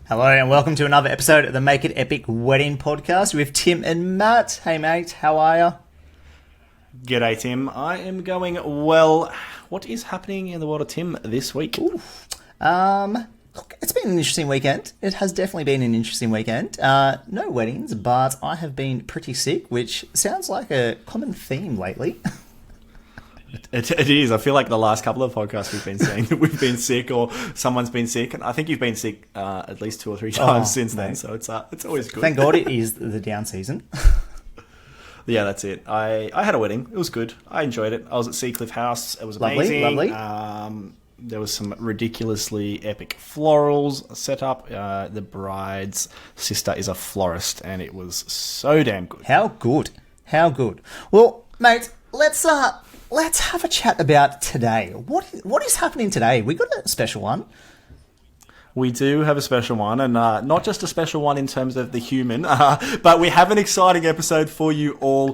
Hello and welcome to another episode of the Make It Epic Wedding Podcast with Tim and Matt. Hey mate, how are you? G'day Tim, I am going well. What is happening in the world of Tim this week? Look, it's been an interesting weekend. It has definitely been an interesting weekend. No weddings, but I have been pretty sick, which sounds like a common theme lately. It is. I feel like the last couple of podcasts we've been saying that we've been sick or someone's been sick, and I think you've been sick at least 2 or 3 times since then. So it's always good. Thank God it is the down season. Yeah, that's it. I had a wedding. It was good. I enjoyed it. I was at Seacliff House. It was amazing. Lovely. There was some ridiculously epic florals set up. The bride's sister is a florist, and it was so damn good. How good? How good? Well, mate, let's have a chat about today. What is happening today? We got a special one. We do have a special one, and not just a special one in terms of the human, but we have an exciting episode for you all.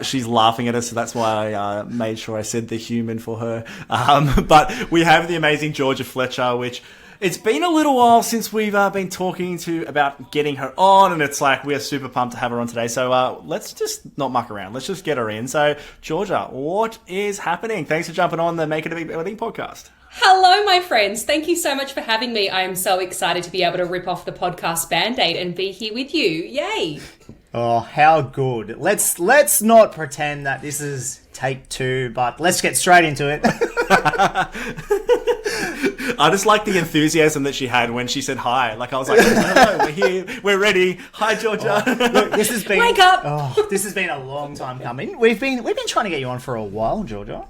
She's laughing at us, so that's why I made sure I said the human for her. But we have the amazing Georgia Fletcher, which it's been a little while since we've been talking about getting her on, and it's like we're super pumped to have her on today. So let's just not muck around. Let's just get her in. So, Georgia, what is happening? Thanks for jumping on the Make It Epic Wedding podcast. Hello, my friends. Thank you so much for having me. I am so excited to be able to rip off the podcast Band-Aid and be here with you. Yay! Oh, how good. Let's not pretend that this is take 2, but let's get straight into it. I just like the enthusiasm that she had when she said hi. Like, I was like, hello, we're here, we're ready. Hi, Georgia. Look, this has been Wake up! This has been a long time coming. We've been trying to get you on for a while, Georgia.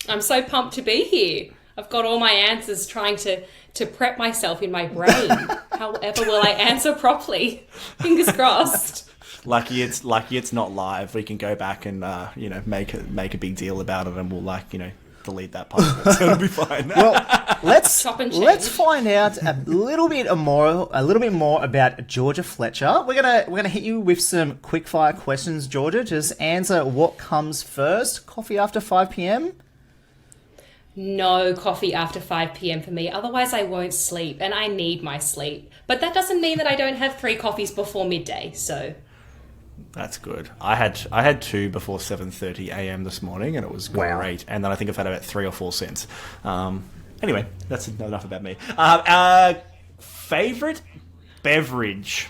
I'm so pumped to be here. I've got all my answers trying to prep myself in my brain. However, will I answer properly? Fingers crossed. Lucky it's not live. We can go back and make a big deal about it, and we'll delete that part. So it'll be fine. Well, let's find out a little bit more about Georgia Fletcher. We're gonna hit you with some quick fire questions, Georgia. Just answer what comes first. Coffee after 5 p.m. No coffee after 5 p.m. for me. Otherwise, I won't sleep, and I need my sleep. But that doesn't mean that I don't have 3 coffees before midday. So that's good. I had 2 before 7:30 a.m. this morning, and it was great. Wow. And then I think I've had about 3 or 4 since. Anyway, that's enough about me. Favorite beverage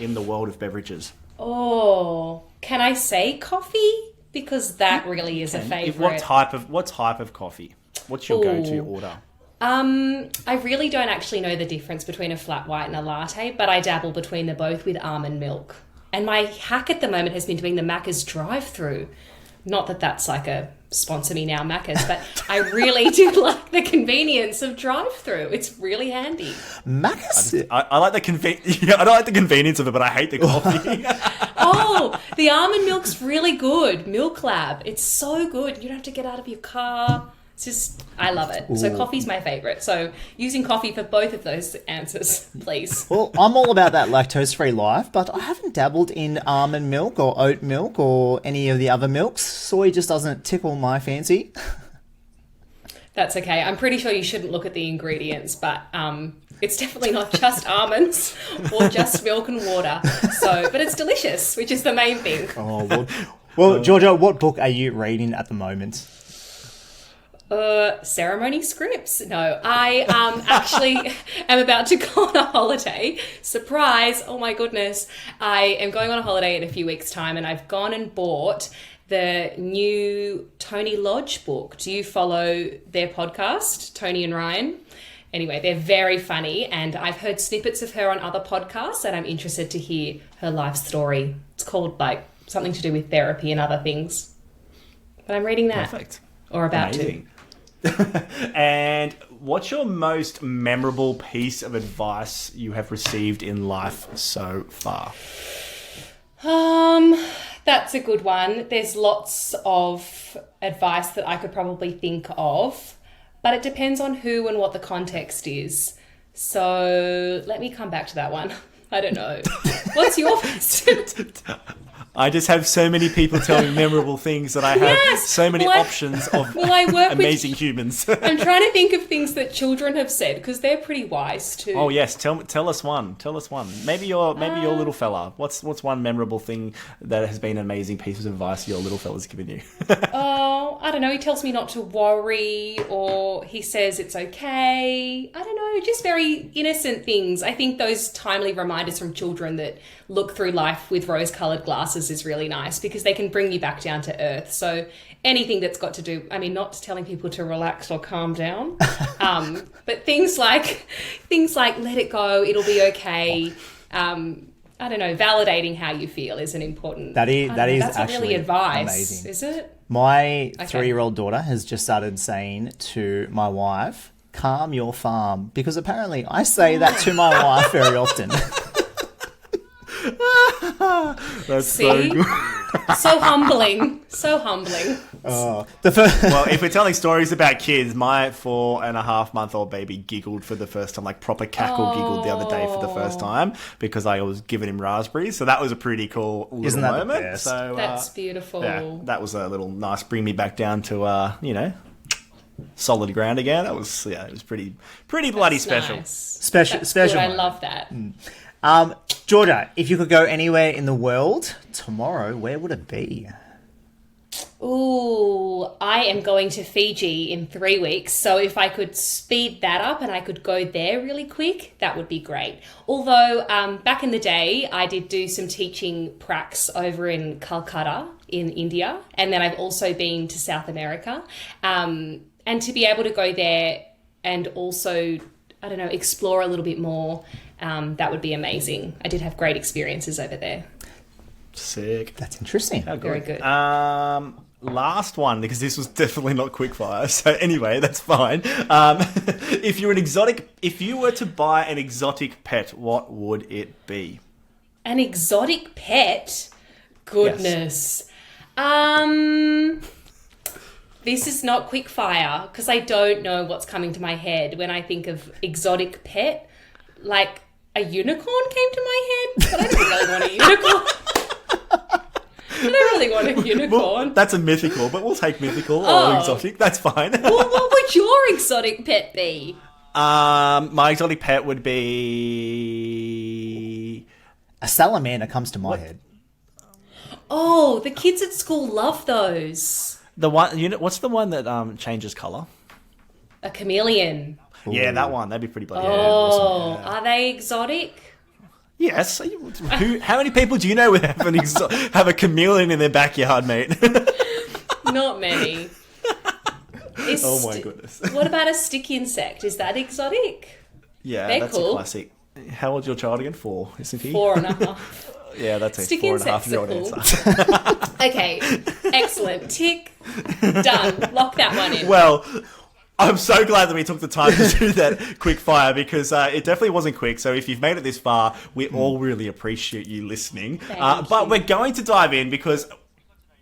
in the world of beverages? Oh, can I say coffee? Because that really is a favorite. What type of coffee? What's your go-to order? I really don't actually know the difference between a flat white and a latte, but I dabble between the both with almond milk. And my hack at the moment has been doing the Macca's drive-through. Not that that's like a sponsor me now Macca's, but I really do like the convenience of drive-through. It's really handy. Macca's? I like the I don't like the convenience of it, but I hate the coffee. Oh, the almond milk's really good. Milk Lab. It's so good. You don't have to get out of your car. It's just, I love it. Ooh. So coffee's my favourite. So using coffee for both of those answers, please. Well, I'm all about that lactose-free life, but I haven't dabbled in almond milk or oat milk or any of the other milks. Soy just doesn't tickle my fancy. That's okay. I'm pretty sure you shouldn't look at the ingredients, but it's definitely not just almonds or just milk and water. So, but it's delicious, which is the main thing. Oh, Lord. Well, Georgia, what book are you reading at the moment? Ceremony scripts. No, I actually am about to go on a holiday. Surprise! Oh my goodness. I am going on a holiday in a few weeks' time, and I've gone and bought the new Tony Lodge book. Do you follow their podcast, Tony and Ryan? Anyway, they're very funny, and I've heard snippets of her on other podcasts, and I'm interested to hear her life story. It's called something to do with therapy and other things. But I'm reading that. Perfect. Or about to. And what's your most memorable piece of advice you have received in life so far? That's a good one. There's lots of advice that I could probably think of, but it depends on who and what the context is. So let me come back to that one. I don't know. What's your best? I just have so many people telling me memorable things that I have so many options of amazing humans. I'm trying to think of things that children have said because they're pretty wise too. Oh yes, tell us one. Tell us one. Maybe your little fella. What's one memorable thing that has been an amazing piece of advice your little fella's given you? Oh, I don't know. He tells me not to worry, or he says it's okay. I don't know. Just very innocent things. I think those timely reminders from children that look through life with rose-coloured glasses is really nice because they can bring you back down to earth. So anything that's got to do, I mean, not telling people to relax or calm down, but things like let it go, it'll be okay. I don't know, validating how you feel is an important. That is that's actually not really advice, amazing. is it? My 3-year-old daughter has just started saying to my wife, "Calm your farm," because apparently I say that to my wife very often. That's See? so good. So humbling. So humbling. Oh, Well, if we're telling stories about kids, my 4.5-month-old baby giggled for the first time, like proper giggled the other day for the first time because I was giving him raspberries. So that was a pretty cool little Isn't that the moment. best? So That's beautiful. yeah, that was a little nice, bring me back down to solid ground again. That was it was pretty bloody special. Nice. special. That's Special. good. I moment. love that. Georgia, if you could go anywhere in the world tomorrow, where would it be? Ooh, I am going to Fiji in 3 weeks. So if I could speed that up and I could go there really quick, that would be great. Although back in the day, I did do some teaching pracs over in Calcutta in India. And then I've also been to South America. And to be able to go there and also, I don't know, explore a little bit more, that would be amazing. I did have great experiences over there. Sick. That's interesting. How Very good. Last one, because this was definitely not quickfire. So anyway, that's fine. If you were to buy an exotic pet, what would it be? An exotic pet? Goodness. This is not quickfire because I don't know what's coming to my head when I think of exotic pet. Like a unicorn came to my head, but I don't really want a unicorn. I don't really want a unicorn. Well, that's a mythical, but we'll take mythical or exotic. That's fine. Well, what would your exotic pet be? My exotic pet would be A salamander comes to my head. Oh, the kids at school love those. the one. What's the one that changes color? A chameleon. Yeah, that one. That'd be pretty bloody. Oh, awesome. Yeah. are they exotic? Yes. How many people do you know would have a chameleon in their backyard, mate? Not many. Oh my goodness. What about a stick insect? Is that exotic? Yeah, They're that's cool. a classic. How old's your child again? 4, isn't he? 4.5. Yeah, that's a Stick 4.5-year-old insects are answer. Okay, excellent. Tick. Done. Lock that one in. Well, I'm so glad that we took the time to do that quick fire because it definitely wasn't quick. So if you've made it this far, we all really appreciate you listening. But we're going to dive in because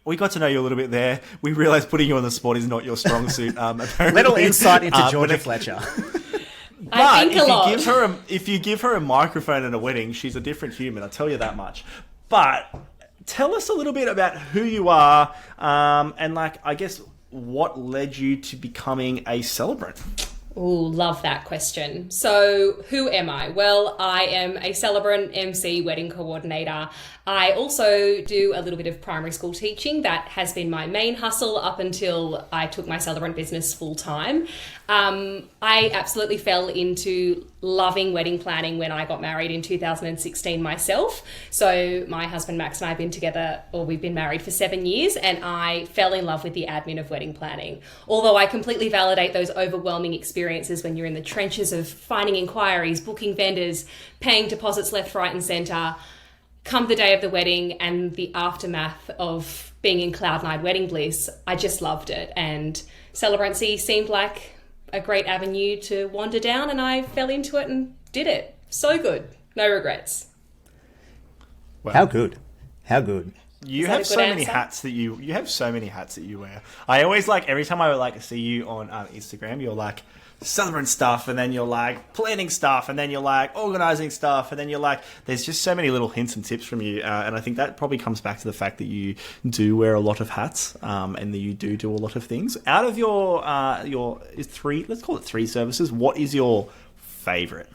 we got to know you a little bit there. We realised putting you on the spot is not your strong suit. Apparently. Little insight into Georgia Fletcher. I think a lot. If you give her a microphone at a wedding, she's a different human. I'll tell you that much. But tell us a little bit about who you are, and I guess what led you to becoming a celebrant. Ooh, love that question. So, who am I? Well, I am a celebrant, MC, wedding coordinator. I also do a little bit of primary school teaching. That has been my main hustle up until I took my celebrant business full time. I absolutely fell into loving wedding planning when I got married in 2016 myself. So my husband Max and I have been together, or we've been married for 7 years, and I fell in love with the admin of wedding planning. Although I completely validate those overwhelming experiences when you're in the trenches of finding inquiries, booking vendors, paying deposits left, right and centre. Come the day of the wedding and the aftermath of being in cloud nine wedding bliss, I just loved it. And celebrancy seemed like a great avenue to wander down, and I fell into it and did it. So good. No regrets. Wow. How good. You Is that have a so good many answer? hats that you have so many hats that you wear. I always like every time I like see you on Instagram, you're like celebrant stuff, and then you're like planning stuff, and then you're like organizing stuff, and then you're like there's just so many little hints and tips from you, and I think that probably comes back to the fact that you do wear a lot of hats, and that you do a lot of things. Out of your three, let's call it three services, what is your favorite?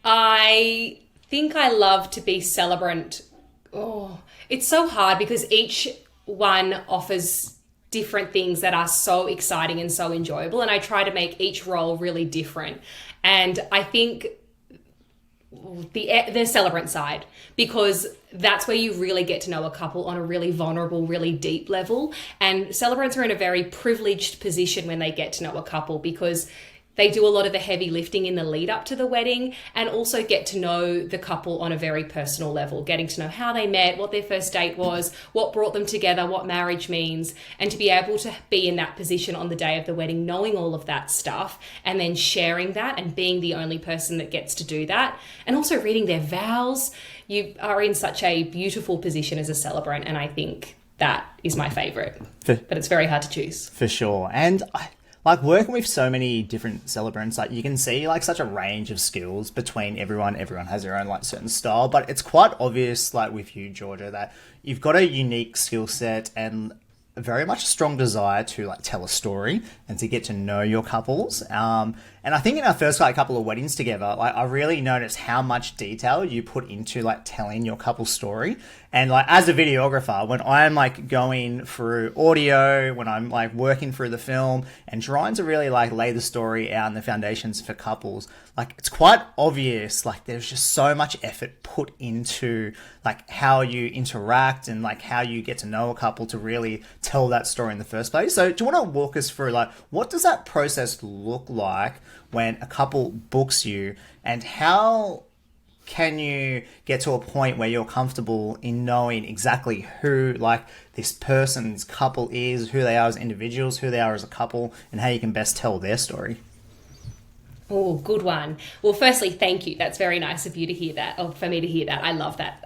I think I love to be celebrant. Oh, it's so hard because each one offers different things that are so exciting and so enjoyable, and I try to make each role really different. And I think the celebrant side, because that's where you really get to know a couple on a really vulnerable, really deep level. And celebrants are in a very privileged position when they get to know a couple, because they do a lot of the heavy lifting in the lead up to the wedding, and also get to know the couple on a very personal level, getting to know how they met, what their first date was, what brought them together, what marriage means, and to be able to be in that position on the day of the wedding, knowing all of that stuff, and then sharing that and being the only person that gets to do that, and also reading their vows. You are in such a beautiful position as a celebrant, and I think that is my favorite. But it's very hard to choose. For sure. And like working with so many different celebrants, like you can see like such a range of skills between everyone. Everyone has their own like certain style, but it's quite obvious like with you, Georgia, that you've got a unique skill set and very much a strong desire to like tell a story and to get to know your couples. And I think in our first like couple of weddings together, like I really noticed how much detail you put into like telling your couple's story. And like as a videographer, when I'm like going through audio, when I'm like working through the film and trying to really like lay the story out and the foundations for couples, like it's quite obvious, like there's just so much effort put into like how you interact and like how you get to know a couple to really tell that story in the first place. So do you want to walk us through like what does that process look like when a couple books you, and how can you get to a point where you're comfortable in knowing exactly who like this person's couple is, who they are as individuals, who they are as a couple, and how you can best tell their story? Oh, good one. Well, firstly, thank you. That's very nice of you to hear that, or for me to hear that. I love that.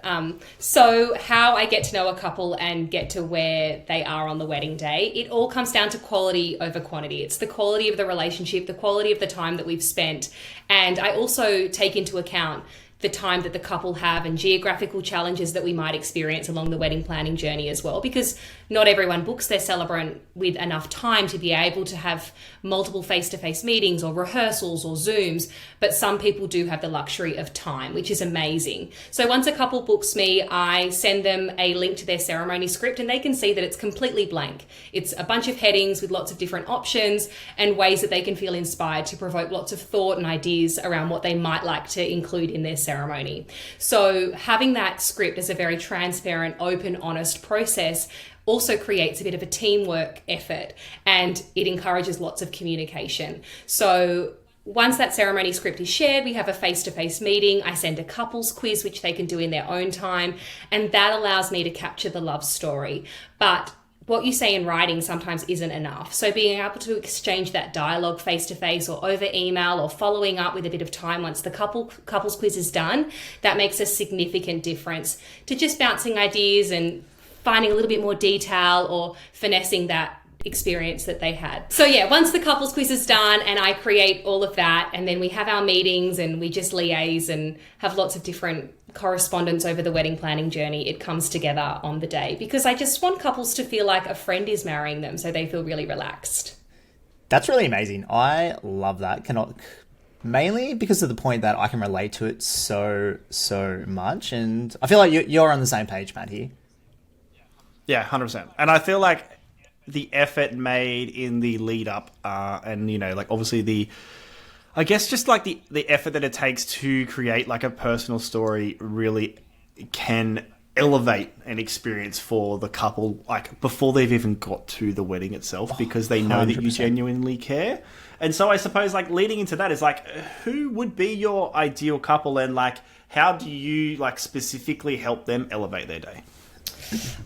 So how I get to know a couple and get to where they are on the wedding day, it all comes down to quality over quantity. It's the quality of the relationship, the quality of the time that we've spent. And I also take into account the time that the couple have and geographical challenges that we might experience along the wedding planning journey as well, because not everyone books their celebrant with enough time to be able to have multiple face-to-face meetings or rehearsals or Zooms, but some people do have the luxury of time, which is amazing. So once a couple books me, I send them a link to their ceremony script, and they can see that it's completely blank. It's a bunch of headings with lots of different options and ways that they can feel inspired to provoke lots of thought and ideas around what they might like to include in their ceremony. So having that script as a very transparent, open, honest process also creates a bit of a teamwork effort, and it encourages lots of communication. So once that ceremony script is shared, we have a face-to-face meeting. I send a couples quiz, which they can do in their own time, and that allows me to capture the love story. But what you say in writing sometimes isn't enough. So being able to exchange that dialogue face-to-face or over email, or following up with a bit of time once the couples quiz is done, that makes a significant difference to just bouncing ideas and finding a little bit more detail or finessing that experience that they had. So yeah, once the couples quiz is done and I create all of that, and then we have our meetings and we just liaise and have lots of different correspondence over the wedding planning journey, it comes together on the day, because I just want couples to feel like a friend is marrying them, so they feel really relaxed. That's really amazing. I love that. Mainly because of the point that I can relate to it so much, and I feel like you're on the same page, Matt, here. Yeah, 100%. And I feel like the effort made in the lead up, and, you know, like obviously I guess just like the effort that it takes to create like a personal story really can elevate an experience for the couple, like before they've even got to the wedding itself, because they know 100%. That you genuinely care. And so I suppose like leading into that is like, who would be your ideal couple, and like how do you like specifically help them elevate their day?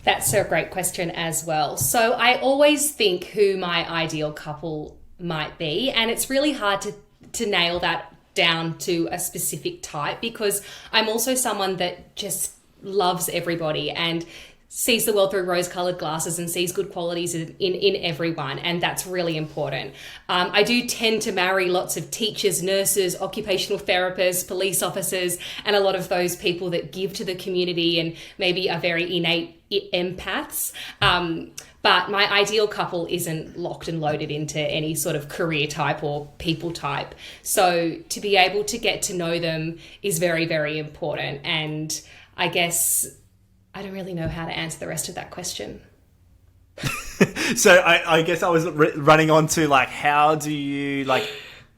That's a great question as well. So I always think who my ideal couple might be, and it's really hard to nail that down to a specific type, because I'm also someone that just loves everybody, and sees the world through rose-colored glasses and sees good qualities in everyone, and that's really important. I do tend to marry lots of teachers, nurses, occupational therapists, police officers, and a lot of those people that give to the community and maybe are very innate empaths. But my ideal couple isn't locked and loaded into any sort of career type or people type. So to be able to get to know them is very, very important. And I guess I don't really know how to answer the rest of that question. So I guess I was running on to like, how do you like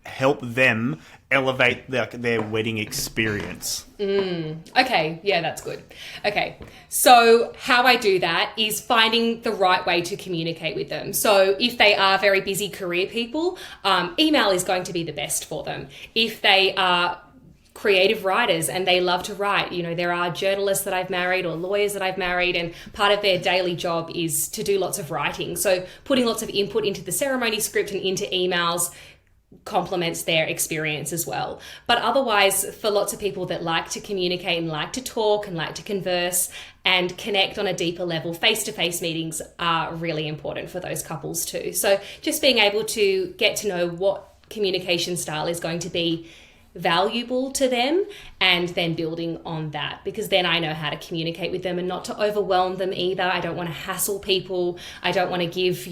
help them elevate their wedding experience? Okay, yeah, that's good. Okay, so how I do that is finding the right way to communicate with them. So if they are very busy career people, email is going to be the best for them. If they are creative writers and they love to write, there are journalists that I've married or lawyers that I've married, and part of their daily job is to do lots of writing. So putting lots of input into the ceremony script and into emails complements their experience as well. But otherwise, for lots of people that like to communicate and like to talk and like to converse and connect on a deeper level, face-to-face meetings are really important for those couples too. So just being able to get to know what communication style is going to be valuable to them, and then building on that, because then I know how to communicate with them and not to overwhelm them either. I don't want to hassle people. I don't want to give,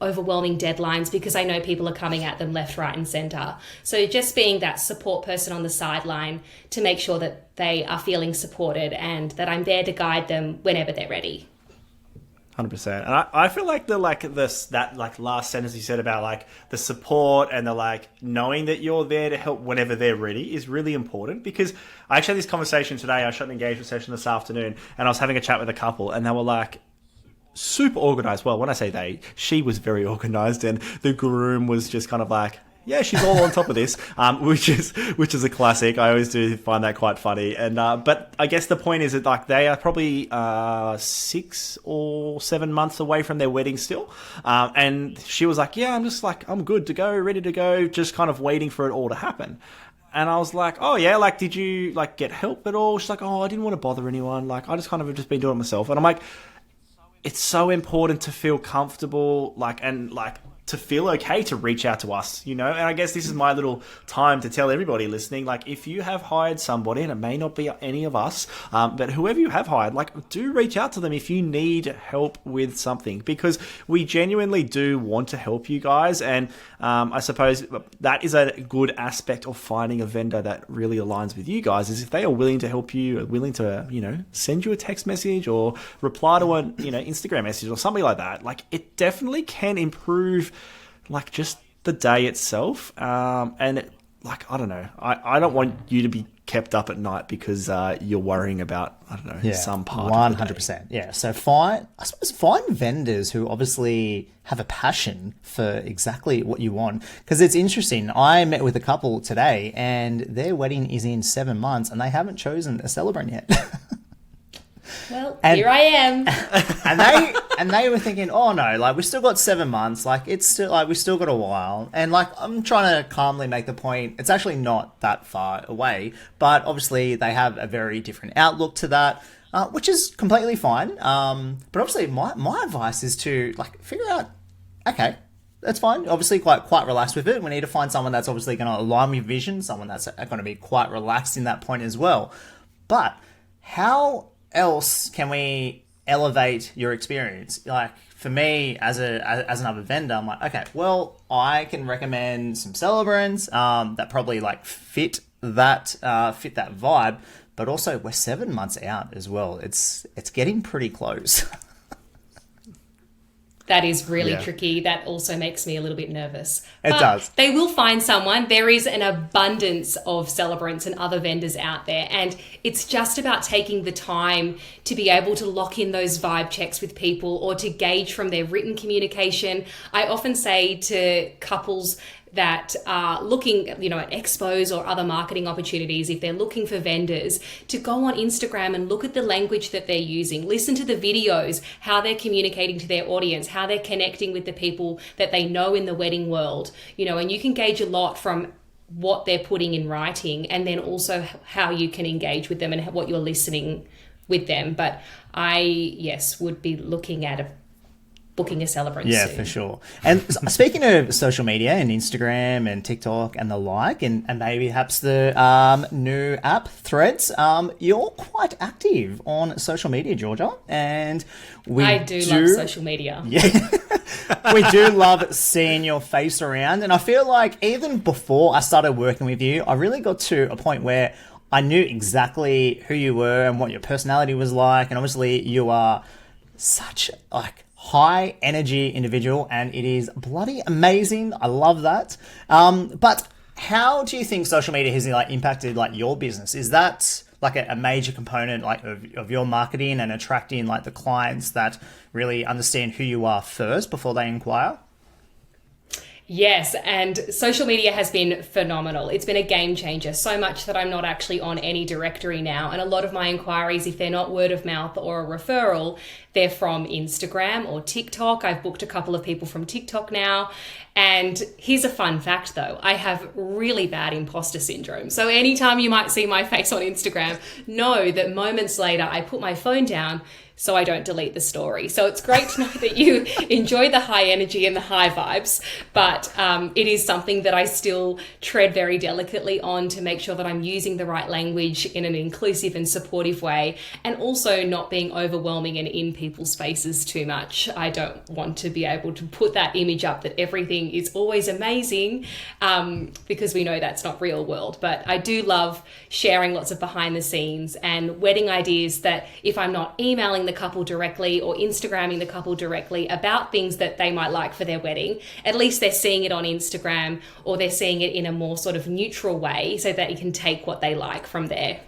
overwhelming deadlines, because I know people are coming at them left, right, and center. So just being that support person on the sideline to make sure that they are feeling supported and that I'm there to guide them whenever they're ready. 100%. And I feel like that last sentence you said about like the support and the like knowing that you're there to help whenever they're ready is really important, because I actually had this conversation today. I shot an engagement session this afternoon and I was having a chat with a couple and they were like super organized. Well, when I say she was very organized, and the groom was just kind of like, yeah, she's all on top of this, which is a classic. I always do find that quite funny. And but I guess the point is that like they are probably 6 or 7 months away from their wedding still. And she was like, yeah, I'm good to go, ready to go, just kind of waiting for it all to happen. And I was like, oh yeah, like did you like get help at all? She's like, oh, I didn't want to bother anyone. Like I just kind of have just been doing it myself. And I'm like, it's so important to feel comfortable, to feel okay to reach out to us, And I guess this is my little time to tell everybody listening, like if you have hired somebody, and it may not be any of us, but whoever you have hired, like do reach out to them if you need help with something, because we genuinely do want to help you guys. And I suppose that is a good aspect of finding a vendor that really aligns with you guys, is if they are willing to help you, are willing to, send you a text message or reply to an, Instagram message or something like that. Like it definitely can improve like just the day itself. And I don't know, I don't want you to be kept up at night because you're worrying about, some part 100%. Yeah. So find vendors who obviously have a passion for exactly what you want. Because it's interesting. I met with a couple today and their wedding is in 7 months and they haven't chosen a celebrant yet. Well, here I am. and they were thinking, oh no, like we still got 7 months, like it's still like we still got a while. And like I'm trying to calmly make the point, it's actually not that far away, but obviously they have a very different outlook to that, which is completely fine. But obviously my advice is to like figure out, okay, that's fine. Obviously quite relaxed with it. We need to find someone that's obviously going to align with vision, someone that's going to be quite relaxed in that point as well. But how else can we elevate your experience? Like for me as another vendor, I'm like, okay, well, I can recommend some celebrants that probably like fit that vibe, but also we're 7 months out as well. It's getting pretty close. That is really tricky. That also makes me a little bit nervous. It does. They will find someone. There is an abundance of celebrants and other vendors out there. And it's just about taking the time to be able to lock in those vibe checks with people or to gauge from their written communication. I often say to couples that are looking, at expos or other marketing opportunities, if they're looking for vendors, to go on Instagram and look at the language that they're using, listen to the videos, how they're communicating to their audience, how they're connecting with the people that they know in the wedding world, and you can gauge a lot from what they're putting in writing, and then also how you can engage with them and what you're listening with them. But I, yes, would be looking at booking a celebrant Yeah, soon. for sure. And speaking of social media and Instagram and TikTok and the like, and maybe perhaps the new app Threads, you're quite active on social media, Georgia, and I do love social media. Yeah. We do love seeing your face around, and I feel like even before I started working with you, I really got to a point where I knew exactly who you were and what your personality was like, and obviously you are such like high energy individual, and it is bloody amazing. I love that. But how do you think social media has like impacted like your business? Is that like a major component like of your marketing and attracting like the clients that really understand who you are first before they inquire? Yes, and social media has been phenomenal. It's been a game changer, so much that I'm not actually on any directory now. And a lot of my inquiries, if they're not word of mouth or a referral, they're from Instagram or TikTok. I've booked a couple of people from TikTok now. And here's a fun fact though, I have really bad imposter syndrome. So anytime you might see my face on Instagram, know that moments later I put my phone down so I don't delete the story. So it's great to know that you enjoy the high energy and the high vibes, but it is something that I still tread very delicately on to make sure that I'm using the right language in an inclusive and supportive way, and also not being overwhelming and in people's faces too much. I don't want to be able to put that image up that everything is always amazing, because we know that's not real world. But I do love sharing lots of behind the scenes and wedding ideas that if I'm not emailing the couple directly or Instagramming the couple directly about things that they might like for their wedding, at least they're seeing it on Instagram, or they're seeing it in a more sort of neutral way so that you can take what they like from there.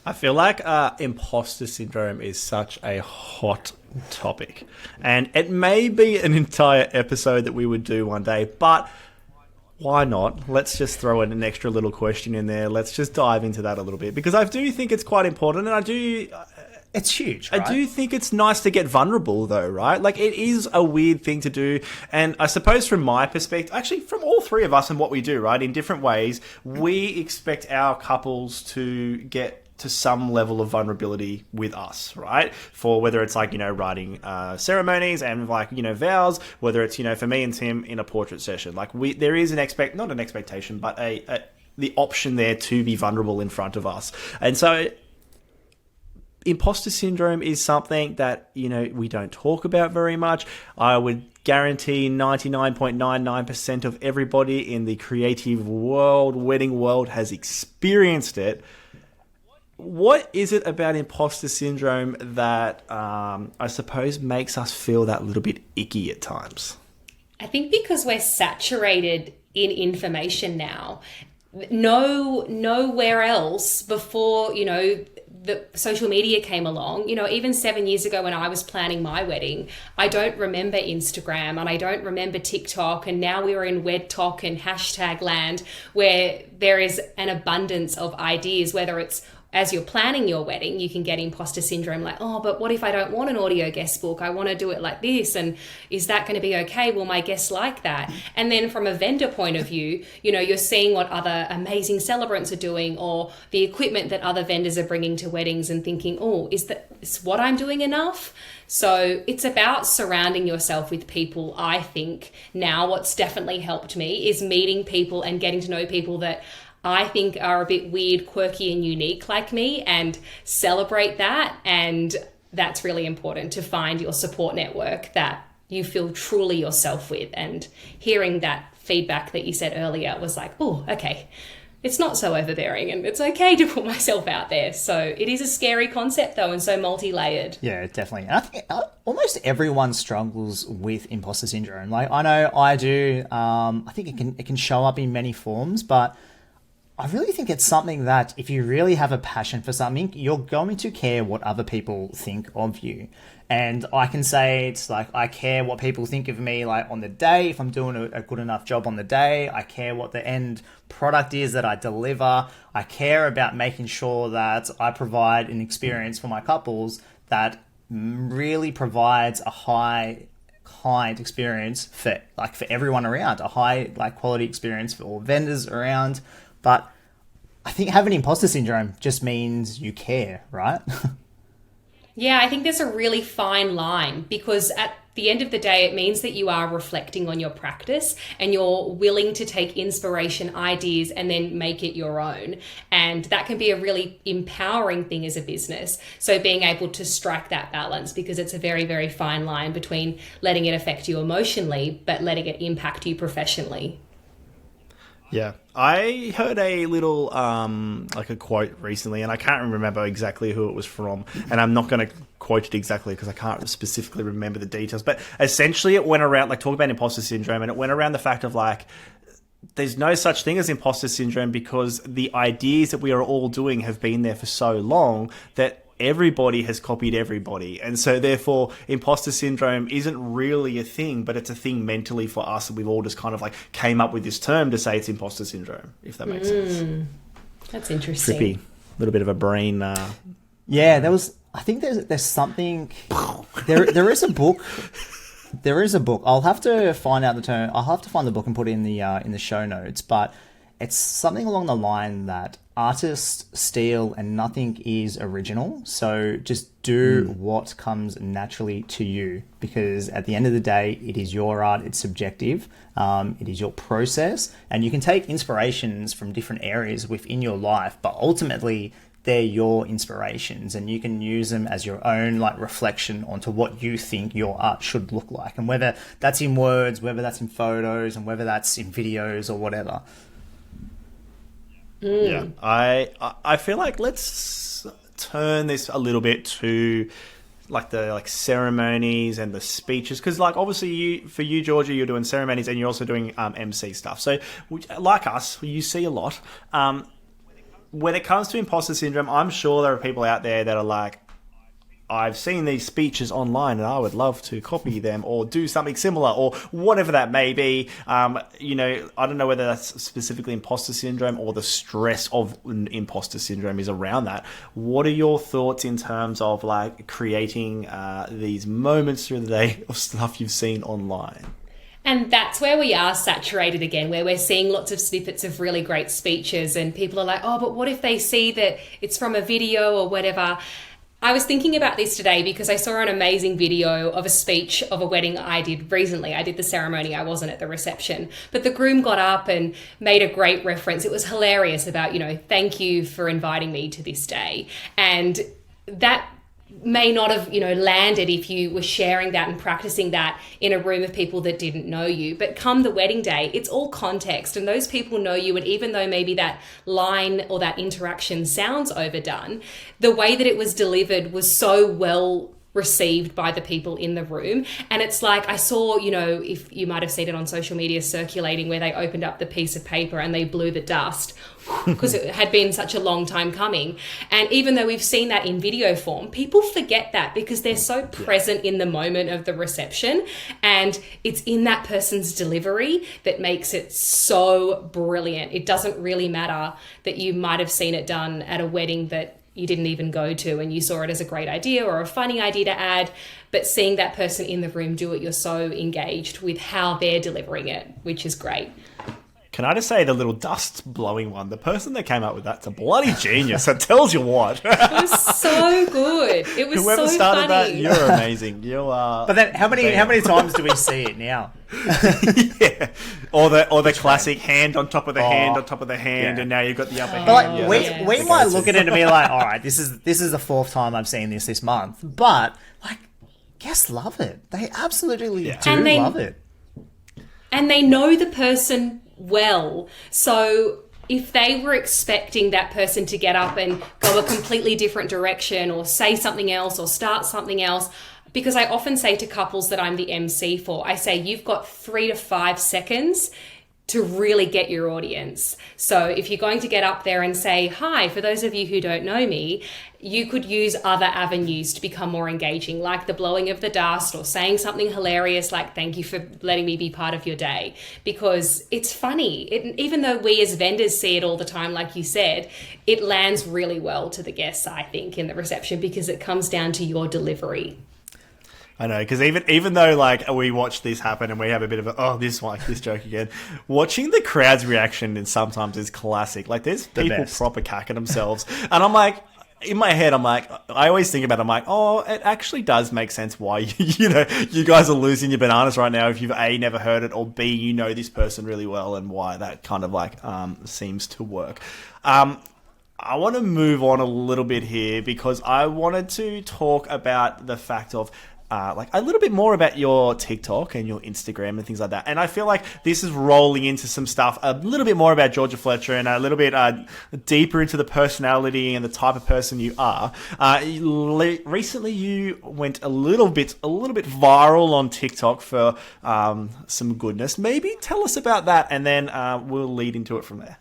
I feel like imposter syndrome is such a hot topic, and it may be an entire episode that we would do one day, but why not? Let's just throw in an extra little question in there. Let's just dive into that a little bit, because I do think it's quite important, and it's huge, right? I do think it's nice to get vulnerable though, right? Like, it is a weird thing to do. And I suppose from my perspective, actually from all three of us and what we do, right, in different ways, we expect our couples to get to some level of vulnerability with us, right? For whether it's like, writing ceremonies and like, vows, whether it's, for me and Tim in a portrait session, like there is not an expectation, but the option there to be vulnerable in front of us. And so imposter syndrome is something that, we don't talk about very much. I would guarantee 99.99% of everybody in the creative world, wedding world, has experienced it. What is it about imposter syndrome that I suppose makes us feel that little bit icky at times? I think because we're saturated in information now. Nowhere else before, the social media came along, even 7 years ago when I was planning my wedding, I don't remember Instagram and I don't remember TikTok, and now we're in WedTok and hashtag land, where there is an abundance of ideas, whether it's as you're planning your wedding, you can get imposter syndrome, like, oh, but what if I don't want an audio guest book? I want to do it like this. And is that going to be okay? Will my guests like that? And then from a vendor point of view, you're seeing what other amazing celebrants are doing, or the equipment that other vendors are bringing to weddings, and thinking, oh, is what I'm doing enough? So it's about surrounding yourself with people. I think now what's definitely helped me is meeting people and getting to know people that I think are a bit weird, quirky and unique like me, and celebrate that. And that's really important, to find your support network that you feel truly yourself with. And hearing that feedback that you said earlier was like, oh, okay, it's not so overbearing and it's okay to put myself out there. So it is a scary concept though, and so multi-layered. Yeah, definitely. And I think almost everyone struggles with imposter syndrome. Like, I know I do. I think it can show up in many forms, but I really think it's something that if you really have a passion for something, you're going to care what other people think of you. And I can say it's like, I care what people think of me, like on the day, if I'm doing a good enough job on the day. I care what the end product is that I deliver. I care about making sure that I provide an experience for my couples that really provides a high client experience for everyone around, a high quality experience for all vendors around. But I think having imposter syndrome just means you care, right? Yeah, I think there's a really fine line because at the end of the day, it means that you are reflecting on your practice and you're willing to take inspiration, ideas, and then make it your own. And that can be a really empowering thing as a business. So being able to strike that balance, because it's a very, very fine line between letting it affect you emotionally, but letting it impact you professionally. Yeah, I heard a little like a quote recently, and I can't remember exactly who it was from, and I'm not going to quote it exactly because I can't specifically remember the details. But essentially, it went around like talk about imposter syndrome, and it went around the fact of like there's no such thing as imposter syndrome because the ideas that we are all doing have been there for so long that everybody has copied everybody. And so therefore imposter syndrome isn't really a thing, but it's a thing mentally for us. And we've all just kind of like came up with this term to say it's imposter syndrome, if that makes sense. That's interesting. Trippy. A little bit of a brain. Yeah, I think there's something, there is a book. There is a book. I'll have to find out the term. I'll have to find the book and put it in the show notes. But it's something along the line that artists steal and nothing is original. So just do what comes naturally to you, because at the end of the day, it is your art. It's subjective. It is your process, and you can take inspirations from different areas within your life, but ultimately they're your inspirations, and you can use them as your own like reflection onto what you think your art should look like, and whether that's in words, whether that's in photos, and whether that's in videos or whatever. Yeah, I feel like let's turn this a little bit to like the ceremonies and the speeches, because like obviously for you Georgia, you're doing ceremonies and you're also doing MC stuff. So like us, you see a lot. When it comes to imposter syndrome, I'm sure there are people out there that are like, I've seen these speeches online and I would love to copy them or do something similar or whatever that may be. I don't know whether that's specifically imposter syndrome or the stress of imposter syndrome is around that. What are your thoughts in terms of like creating these moments through the day of stuff you've seen online? And that's where we are saturated again, where we're seeing lots of snippets of really great speeches and people are like, oh, but what if they see that it's from a video or whatever? I was thinking about this today because I saw an amazing video of a speech of a wedding I did recently. I did the ceremony, I wasn't at the reception. But the groom got up and made a great reference. It was hilarious about, thank you for inviting me to this day. And that may not have, landed if you were sharing that and practicing that in a room of people that didn't know you. But come the wedding day, it's all context and those people know you. And even though maybe that line or that interaction sounds overdone, the way that it was delivered was so well received by the people in the room. And it's like I saw, if you might have seen it on social media circulating, where they opened up the piece of paper and they blew the dust because it had been such a long time coming. And even though we've seen that in video form, people forget that because they're so present in the moment of the reception, and it's in that person's delivery that makes it so brilliant. It doesn't really matter that you might have seen it done at a wedding that you didn't even go to and you saw it as a great idea or a funny idea to add, but seeing that person in the room do it, you're so engaged with how they're delivering it, which is great. Can I just say the little dust blowing one? The person that came up with that's a bloody genius. That tells you what. It was so good. It was Whoever so started funny. that, you're amazing. You are. But then, how many times do we see it now? Yeah, or the classic hand on top of the hand on top of the hand, and now you've got the upper hand. But like, we might look at it and be like, all right, this is the fourth time I've seen this month. But like, guests love it. They absolutely do love it. And they know the person well. So if they were expecting that person to get up and go a completely different direction or say something else or start something else, because I often say to couples that I'm the MC for, I say, you've got 3 to 5 seconds to really get your audience. So if you're going to get up there and say, hi, for those of you who don't know me, you could use other avenues to become more engaging, like the blowing of the dust or saying something hilarious like, thank you for letting me be part of your day, because it's funny. Even though we as vendors see it all the time, like you said, it lands really well to the guests, I think, in the reception, because it comes down to your delivery. I know, because even though like we watch this happen and we have a bit of this joke again, watching the crowd's reaction sometimes is classic. Like there's people proper cacking themselves, and I'm like, in my head, I always think about it, I'm like, oh, it actually does make sense why you guys are losing your bananas right now if you've A, never heard it, or B, you know this person really well, and why that kind of like seems to work. I want to move on a little bit here because I wanted to talk about the fact of like a little bit more about your TikTok and your Instagram and things like that. And I feel like this is rolling into some stuff a little bit more about Georgia Fletcher and a little bit deeper into the personality and the type of person you are. Recently, you went a little bit viral on TikTok for some goodness. Maybe tell us about that, and then we'll lead into it from there.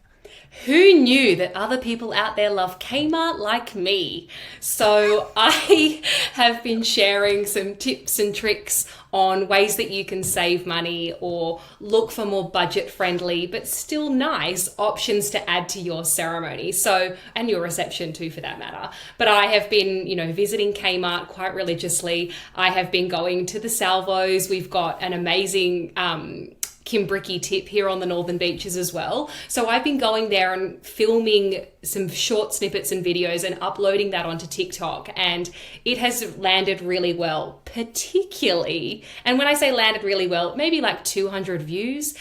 Who knew that other people out there love Kmart like me? So I have been sharing some tips and tricks on ways that you can save money or look for more budget-friendly but still nice options to add to your ceremony. So, and your reception too, for that matter. But I have been, visiting Kmart quite religiously. I have been going to the salvos. We've got an amazing Kimbrickie tip here on the Northern Beaches as well. So I've been going there and filming some short snippets and videos and uploading that onto TikTok, and it has landed really well, particularly, and when I say landed really well, maybe like 200 views,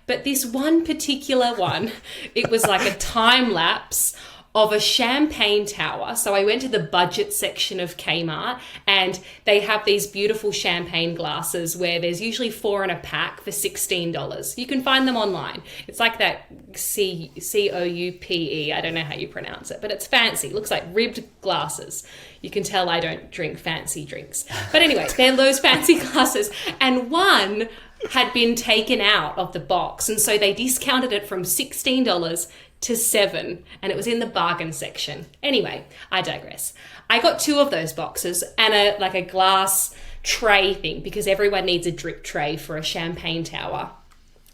but this one particular one, it was like a time lapse of a champagne tower. So I went to the budget section of Kmart, and they have these beautiful champagne glasses where there's usually 4 in a pack for $16. You can find them online. It's like that COUPE. I don't know how you pronounce it, but it's fancy. It looks like ribbed glasses. You can tell I don't drink fancy drinks. But anyway, they're those fancy glasses. And one had been taken out of the box, and so they discounted it from $16 to $7, and it was in the bargain section. Anyway, I digress. I got 2 of those boxes and a glass tray thing, because everyone needs a drip tray for a champagne tower.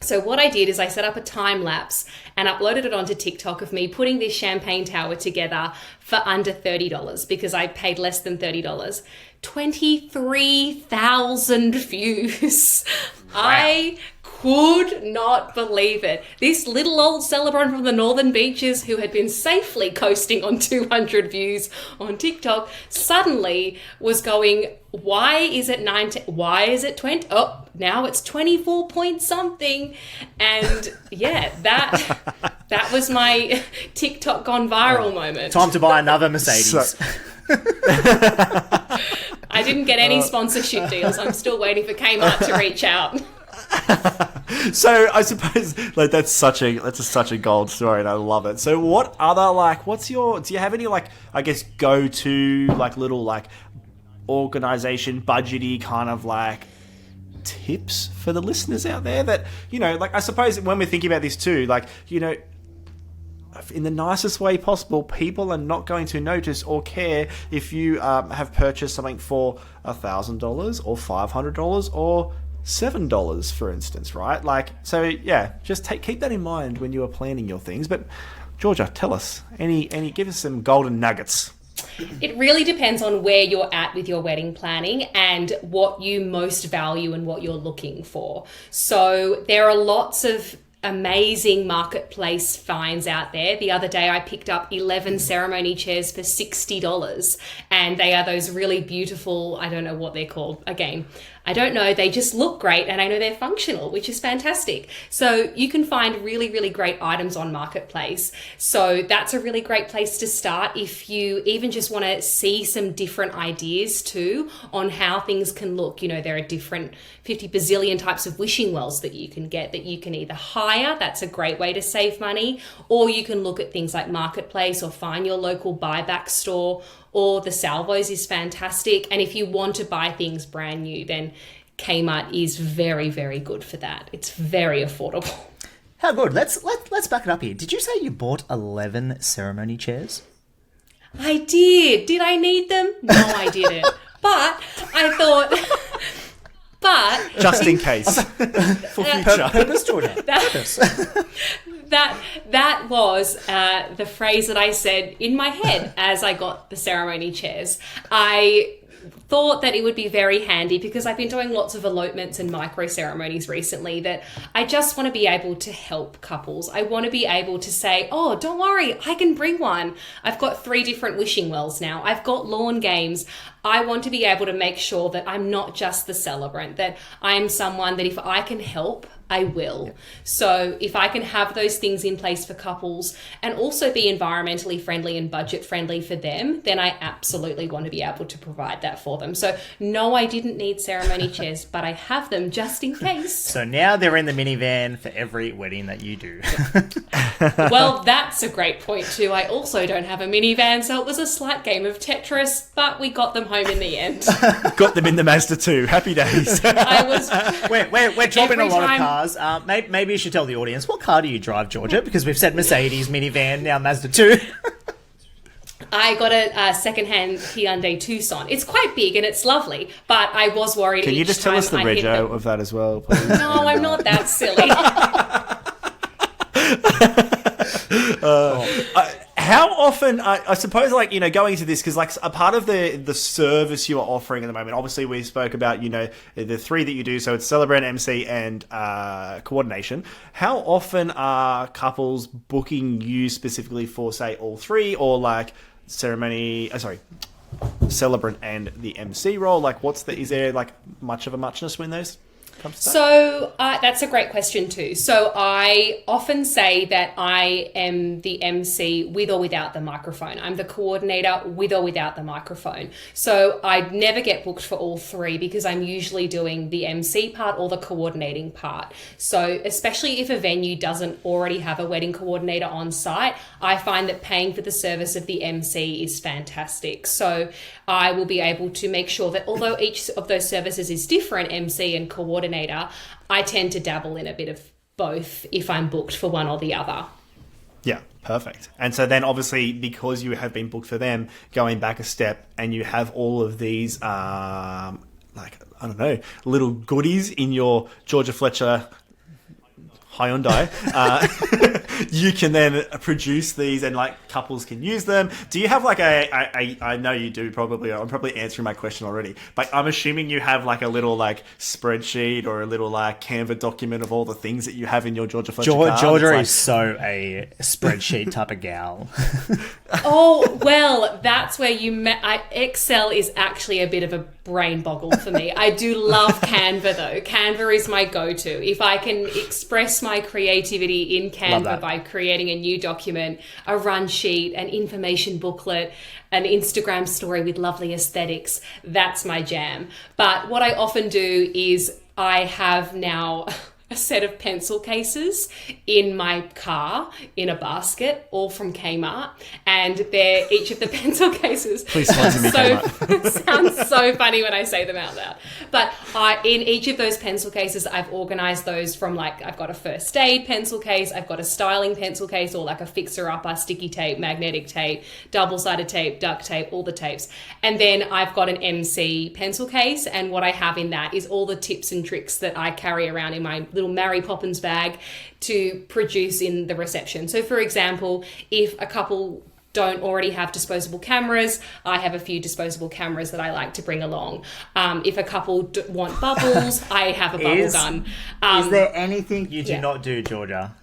So what I did is I set up a time lapse and uploaded it onto TikTok of me putting this champagne tower together for under $30, because I paid less than $30. 23,000 views. Wow. I could not believe it. This little old celebrant from the Northern Beaches who had been safely coasting on 200 views on TikTok suddenly was going, why is it 19? Why is it 20? Oh, now it's 24 point something. And yeah, that was my TikTok gone viral moment. Time to buy another Mercedes. I didn't get any sponsorship deals. I'm still waiting for Kmart to reach out. So I suppose like that's such a gold story, and I love it. So what other do you have any I guess go to little organization budgety kind of tips for the listeners out there that I suppose when we're thinking about this too, in the nicest way possible, people are not going to notice or care if you have purchased something for $1,000 or $500 or $7, for instance, right? So yeah, just keep that in mind when you are planning your things. But Georgia, tell us give us some golden nuggets. It really depends on where you're at with your wedding planning and what you most value and what you're looking for. So there are lots of amazing marketplace finds out there. The other day I picked up 11 ceremony chairs for $60, and they are those really beautiful, I don't know what they're called. Again, I don't know. They just look great, and I know they're functional, which is fantastic. So you can find really, really great items on Marketplace. So that's a really great place to start if you even just want to see some different ideas too on how things can look. There are different 50 bazillion types of wishing wells that you can get that you can either hire. That's a great way to save money. Or you can look at things like Marketplace or find your local buyback store, or the salvos is fantastic. And if you want to buy things brand new, then Kmart is very, very good for that. It's very affordable. How good. Let's back it up here. Did you say you bought 11 ceremony chairs? I did. Did I need them? No, I didn't. But I thought... just in case. For future. Purpose, Georgia. That was the phrase that I said in my head as I got the ceremony chairs. I thought that it would be very handy, because I've been doing lots of elopements and micro ceremonies recently, that I just want to be able to help couples. I want to be able to say, oh, don't worry, I can bring one. I've got 3 different wishing wells now. I've got lawn games. I want to be able to make sure that I'm not just the celebrant, that I'm someone that if I can help, I will. So if I can have those things in place for couples and also be environmentally friendly and budget friendly for them, then I absolutely want to be able to provide that for them. So no, I didn't need ceremony chairs, but I have them just in case. So now they're in the minivan for every wedding that you do. Well, that's a great point too. I also don't have a minivan, so it was a slight game of Tetris, but we got them home in the end. Got them in the Mazda 2. Happy days. I was... We're dropping a Every lot of time- cars. Maybe you should tell the audience, what car do you drive, Georgia? Because we've said Mercedes, minivan, now Mazda 2. I got a second-hand Hyundai Tucson. It's quite big and it's lovely, but I was worried. Can you just tell us the rego of that as well, please? No, I'm not that silly. How often, I suppose, like, you know, going into this, because, like, a part of the service you are offering at the moment, obviously we spoke about, you know, the 3 that you do, so it's celebrant, MC, and coordination. How often are couples booking you specifically for, say, all 3, or, like, celebrant and the MC role? Like, is there, like, much of a muchness when those comes to that? So that's a great question too. So I often say that I am the MC with or without the microphone. I'm the coordinator with or without the microphone. So I never get booked for all 3 because I'm usually doing the MC part or the coordinating part. So especially if a venue doesn't already have a wedding coordinator on site, I find that paying for the service of the MC is fantastic. So I will be able to make sure that although each of those services is different, MC and coordinator, I tend to dabble in a bit of both if I'm booked for one or the other. Yeah, perfect. And so then obviously, because you have been booked for them, going back a step, and you have all of these, like, I don't know, little goodies in your Georgia Fletcher Hyundai, you can then produce these and, like, couples can use them. Do you have, like, I know you do probably, I'm probably answering my question already, but I'm assuming you have, like, a little, like, spreadsheet or a little, like, Canva document of all the things that you have in your Georgia Fletcher card. Georgia Like, is so a spreadsheet type of gal. Oh, well, that's where Excel is actually a bit of a brain boggle for me. I do love Canva though. Canva is my go-to. If I can express my creativity in Canva by creating a new document, a run sheet, an information booklet, an Instagram story with lovely aesthetics, that's my jam. But what I often do is I have now a set of pencil cases in my car in a basket, all from Kmart, and they're each of the pencil cases. Please sponsor me, Kmart. Sounds so funny when I say them out loud. But in each of those pencil cases, I've organized those from, like, I've got a first aid pencil case, I've got a styling pencil case, or like a fixer-upper, sticky tape, magnetic tape, double-sided tape, duct tape, all the tapes. And then I've got an MC pencil case, and what I have in that is all the tips and tricks that I carry around in my little Mary Poppins bag to produce in the reception. So for example, if a couple don't already have disposable cameras, I have a few disposable cameras that I like to bring along. If a couple want bubbles, I have a bubble gun. Is there anything you do not do, Georgia?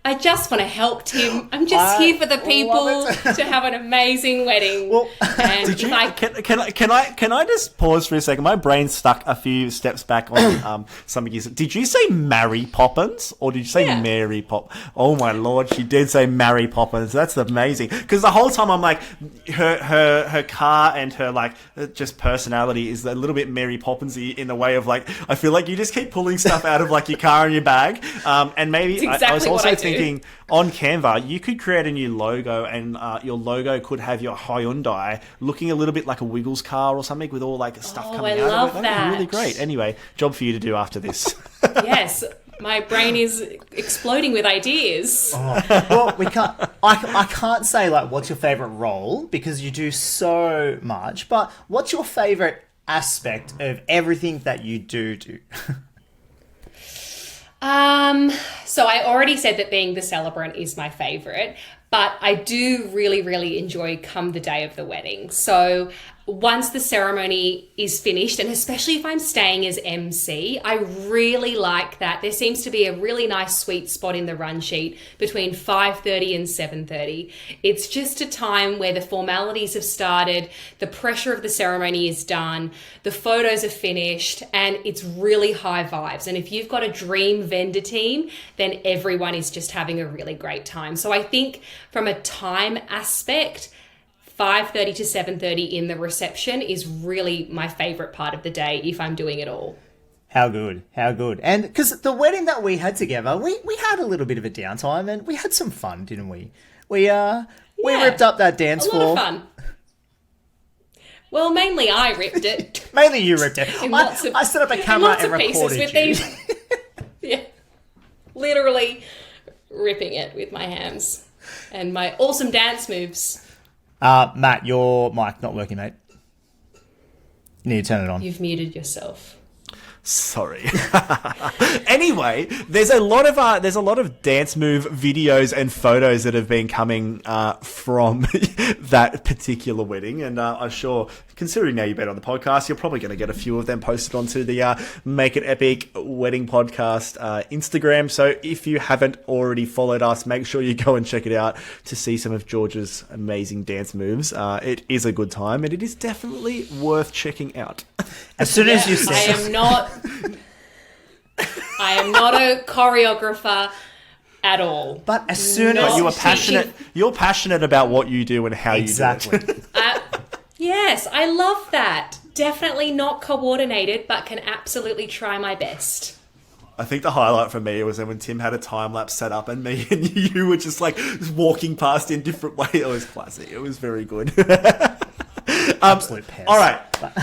I just want to help Tim. I'm just here for the people to have an amazing wedding. Well, and Did you, can I just pause for a second? My brain stuck a few steps back on something you said. Did you say Mary Poppins or did you say Mary Pop? Oh my Lord, she did say Mary Poppins. That's amazing. Because the whole time I'm like, her car and her, like, just personality is a little bit Mary Poppins-y in the way of, like, I feel like you just keep pulling stuff out of, like, your car and your bag. And maybe exactly I was also what I do. thinking on Canva, you could create a new logo, and your logo could have your Hyundai looking a little bit like a Wiggles car or something with all, like, stuff coming out love of it. that. That'd be really great. Anyway, job for you to do after this. Yes, my brain is exploding with ideas. Well, we can't. I can't say, like, what's your favorite role because you do so much. But what's your favorite aspect of everything that you do? So I already said that being the celebrant is my favorite, but I do really, really enjoy come the day of the wedding. So once the ceremony is finished, and especially if I'm staying as MC, I really like that. There seems to be a really nice sweet spot in the run sheet between 5:30 and 7:30. It's just a time where the formalities have started, the pressure of the ceremony is done, the photos are finished, and it's really high vibes. And if you've got a dream vendor team, then everyone is just having a really great time. So I think from a time aspect, 5:30 to 7:30 in the reception is really my favorite part of the day if I'm doing it all. How good. And because the wedding that we had together, we had a little bit of a downtime and we had some fun, didn't we? We ripped up that dance floor. A lot of fun. Well, mainly I ripped it. Mainly you ripped it. I set up a camera and recorded you. These, yeah, literally ripping it with my hands and my awesome dance moves. Matt, your mic not working, mate. You need to turn it on. You've muted yourself. Sorry. Anyway, there's a lot of dance move videos and photos that have been coming from that particular wedding, and I'm sure, considering now you've been on the podcast, you're probably going to get a few of them posted onto the Make It Epic Wedding Podcast Instagram. So if you haven't already followed us, make sure you go and check it out to see some of Georgia's amazing dance moves. It is a good time, and it is definitely worth checking out. As soon as you say, I am not a choreographer at all. But as soon as you are passionate, you're passionate about what you do and how you do it. Yes, I love that. Definitely not coordinated, but can absolutely try my best. I think the highlight for me was when Tim had a time lapse set up and me and you were just walking past in different ways. It was classic. It was very good. Absolute pest. All right,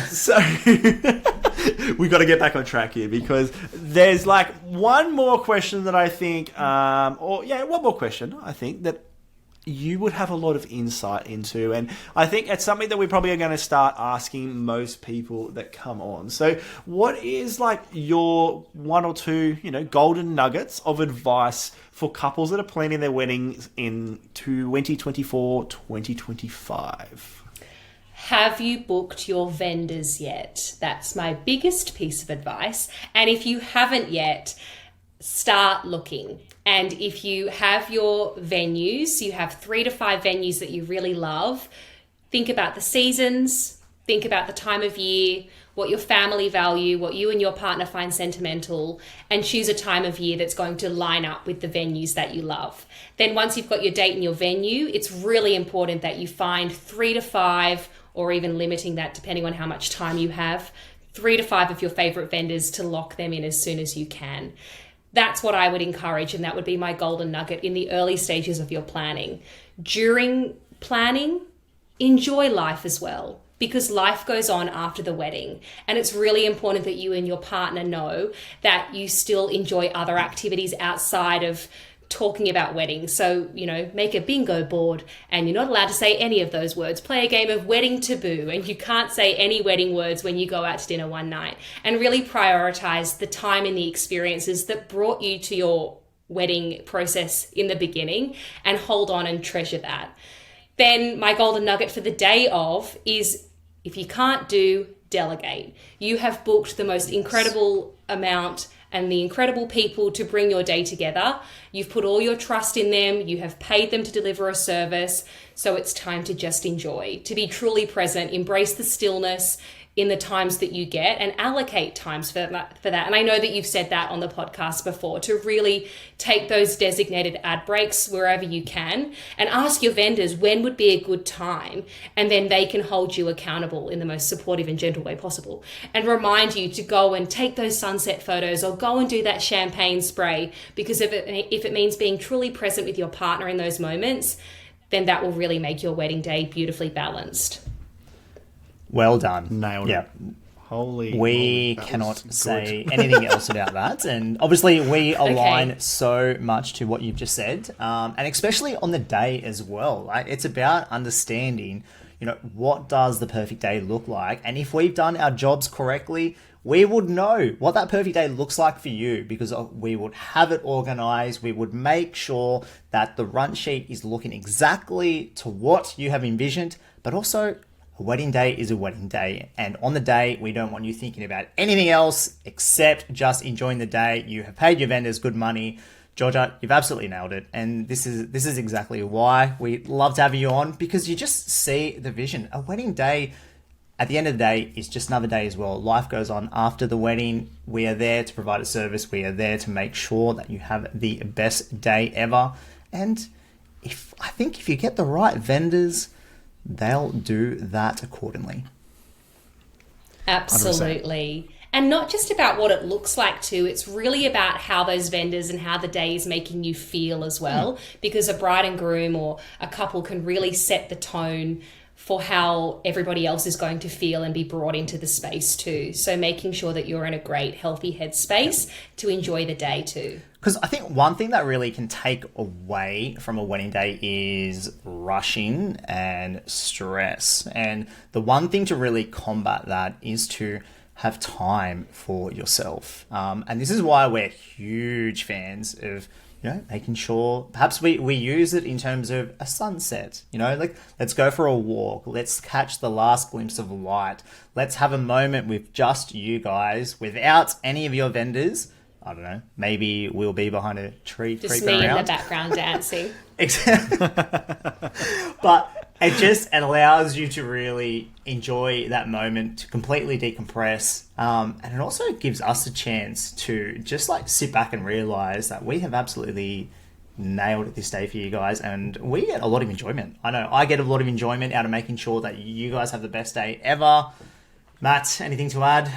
so we got to get back on track here because there's one more question that I think, one more question I think that you would have a lot of insight into, and I think it's something that we probably are going to start asking most people that come on. So, what is your one or two, golden nuggets of advice for couples that are planning their weddings in 2024, 2025? Have you booked your vendors yet? That's my biggest piece of advice. And if you haven't yet, start looking. And if you have your venues, you have 3 to 5 venues that you really love, think about the seasons, think about the time of year, what your family value, what you and your partner find sentimental, and choose a time of year that's going to line up with the venues that you love. Then once you've got your date and your venue, it's really important that you find 3 to 5, or even limiting that depending on how much time you have, 3 to 5 of your favorite vendors to lock them in as soon as you can. That's what I would encourage, and that would be my golden nugget in the early stages of your planning. During planning, enjoy life as well, because life goes on after the wedding. And it's really important that you and your partner know that you still enjoy other activities outside of talking about weddings. So, make a bingo board, and you're not allowed to say any of those words. Play a game of wedding taboo, and you can't say any wedding words when you go out to dinner one night. And really prioritize the time and the experiences that brought you to your wedding process in the beginning, and hold on and treasure that. Then my golden nugget for the day of is, if you can't do, delegate. You have booked the most incredible amount and the incredible people to bring your day together. You've put all your trust in them. You have paid them to deliver a service. So it's time to just enjoy, to be truly present, embrace the stillness in the times that you get, and allocate times for that. And I know that you've said that on the podcast before, to really take those designated ad breaks wherever you can, and ask your vendors when would be a good time, and then they can hold you accountable in the most supportive and gentle way possible, and remind you to go and take those sunset photos or go and do that champagne spray, because if it means being truly present with your partner in those moments, then that will really make your wedding day beautifully balanced. Well done. Nailed it. We cannot say anything else about that. And obviously we align so much to what you've just said. And especially on the day as well. Right? It's about understanding, what does the perfect day look like? And if we've done our jobs correctly, we would know what that perfect day looks like for you, because we would have it organized. We would make sure that the run sheet is looking exactly to what you have envisioned, but also A wedding day is a wedding day, and on the day, we don't want you thinking about anything else except just enjoying the day. You have paid your vendors good money. Georgia, you've absolutely nailed it, and this is exactly why we love to have you on, because you just see the vision. A wedding day, at the end of the day, is just another day as well. Life goes on after the wedding. We are there to provide a service. We are there to make sure that you have the best day ever. And I think if you get the right vendors, they'll do that accordingly. Absolutely. 100%. And not just about what it looks like too, it's really about how those vendors and how the day is making you feel as well, because a bride and groom or a couple can really set the tone for how everybody else is going to feel and be brought into the space too. So making sure that you're in a great, healthy headspace to enjoy the day too. Because I think one thing that really can take away from a wedding day is rushing and stress. And the one thing to really combat that is to have time for yourself. And this is why we're huge fans of, making sure perhaps we use it in terms of a sunset, like let's go for a walk. Let's catch the last glimpse of light. Let's have a moment with just you guys without any of your vendors. I don't know, maybe we'll be behind a tree. Just me in the background dancing. But it allows you to really enjoy that moment, to completely decompress. And it also gives us a chance to just sit back and realize that we have absolutely nailed this day for you guys. And we get a lot of enjoyment. I know I get a lot of enjoyment out of making sure that you guys have the best day ever. Matt, anything to add?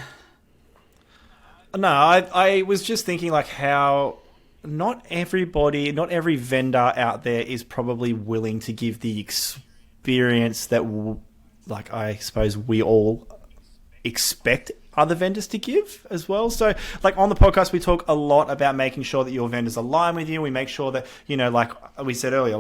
No, I was just thinking how not every vendor out there is probably willing to give the experience that I suppose we all expect other vendors to give as well. So on the podcast, we talk a lot about making sure that your vendors align with you. We make sure that, like we said earlier,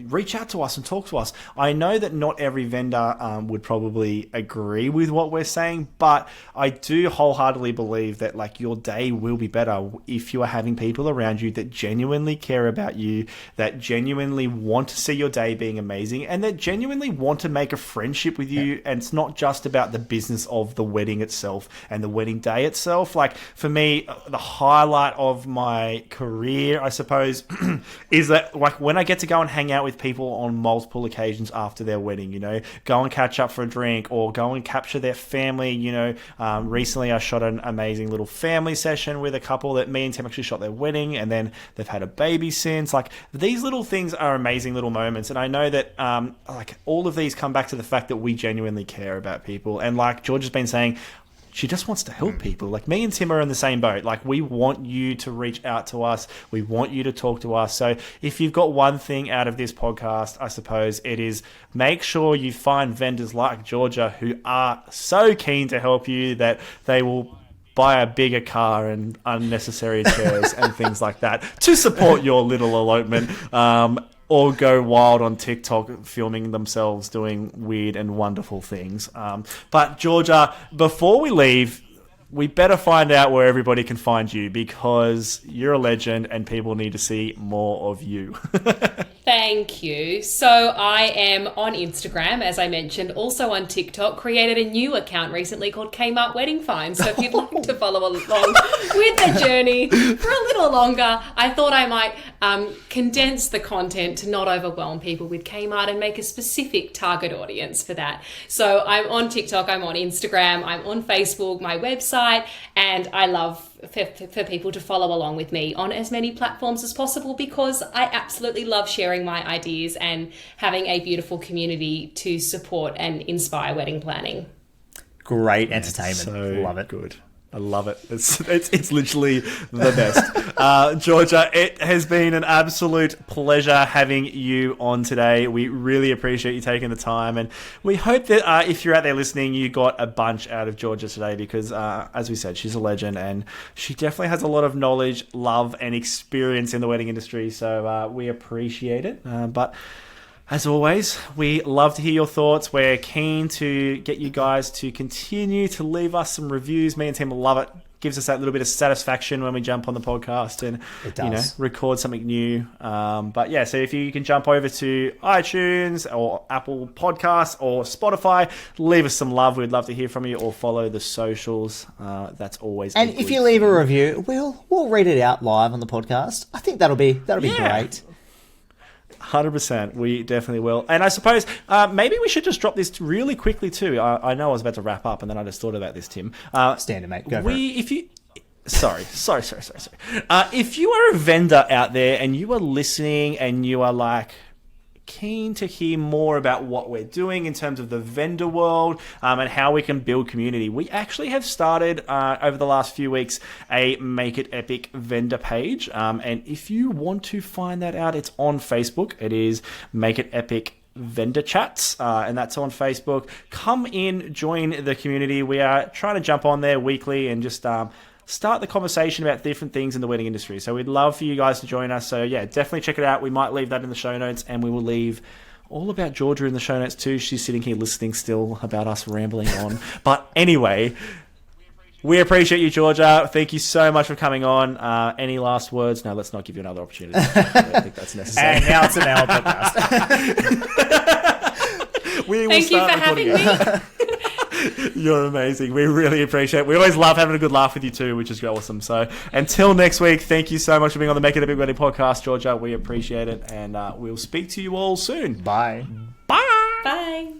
reach out to us and talk to us. I know that not every vendor would probably agree with what we're saying, but I do wholeheartedly believe that your day will be better if you are having people around you that genuinely care about you, that genuinely want to see your day being amazing, and that genuinely want to make a friendship with you. Yeah. And it's not just about the business of the wedding itself and the wedding day itself. For me, the highlight of my career, I suppose, is that when I get to go and hang out with people on multiple occasions after their wedding, go and catch up for a drink or go and capture their family. Recently I shot an amazing little family session with a couple that me and Tim actually shot their wedding, and then they've had a baby since. These little things are amazing little moments, and I know that all of these come back to the fact that we genuinely care about people. And George has been saying, she just wants to help people. Me and Tim are in the same boat. We want you to reach out to us. We want you to talk to us. So if you've got one thing out of this podcast, I suppose it is make sure you find vendors like Georgia who are so keen to help you that they will buy a bigger car and unnecessary chairs and things like that to support your little elopement. Or go wild on TikTok filming themselves doing weird and wonderful things. But Georgia, before we leave, we better find out where everybody can find you, because you're a legend and people need to see more of you. Thank you. So I am on Instagram, as I mentioned, also on TikTok, created a new account recently called Kmart Wedding Finds. So if you'd like to follow along with the journey for a little longer, I thought I might condense the content to not overwhelm people with Kmart and make a specific target audience for that. So I'm on TikTok, I'm on Instagram, I'm on Facebook, my website, and I love for people to follow along with me on as many platforms as possible, because I absolutely love sharing my ideas and having a beautiful community to support and inspire wedding planning. Great entertainment. So love it. Good. I love it. It's literally the best. Georgia, it has been an absolute pleasure having you on today. We really appreciate you taking the time, and we hope that if you're out there listening, you got a bunch out of Georgia today, because as we said, she's a legend and she definitely has a lot of knowledge, love, and experience in the wedding industry. So we appreciate it. But as always, we love to hear your thoughts. We're keen to get you guys to continue to leave us some reviews. Me and Tim love it. gives us that little bit of satisfaction when we jump on the podcast and record something new. But yeah, so if you can jump over to iTunes or Apple Podcasts or Spotify, leave us some love. We'd love to hear from you, or follow the socials. That's always. And if you leave a review, we'll read it out live on the podcast. I think that'll be great. 100%, we definitely will. And I suppose maybe we should just drop this really quickly too. I know I was about to wrap up, and then I just thought about this, Tim. Standard, mate. Go for it. Sorry. If you are a vendor out there and you are listening and you are like keen to hear more about what we're doing in terms of the vendor world and how we can build community, we actually have started over the last few weeks a Make It Epic vendor page. And if you want to find that out, it's on Facebook. It is Make It Epic Vendor Chats, and that's on Facebook. Come in, join the community. We are trying to jump on there weekly and just start the conversation about different things in the wedding industry. So we'd love for you guys to join us. So yeah, definitely check it out. We might leave that in the show notes, and we will leave all about Georgia in the show notes too. She's sitting here listening still about us rambling on. But anyway, we appreciate you, Georgia. Thank you so much for coming on. Any last words? No, let's not give you another opportunity. I don't think that's necessary. And now it's an hour podcast. Thank you for having me. You're amazing. We really appreciate it. We always love having a good laugh with you too, which is awesome. So until next week, thank you so much for being on the Make It a Big Wedding podcast, Georgia. We appreciate it, and we'll speak to you all soon. Bye. Bye. Bye.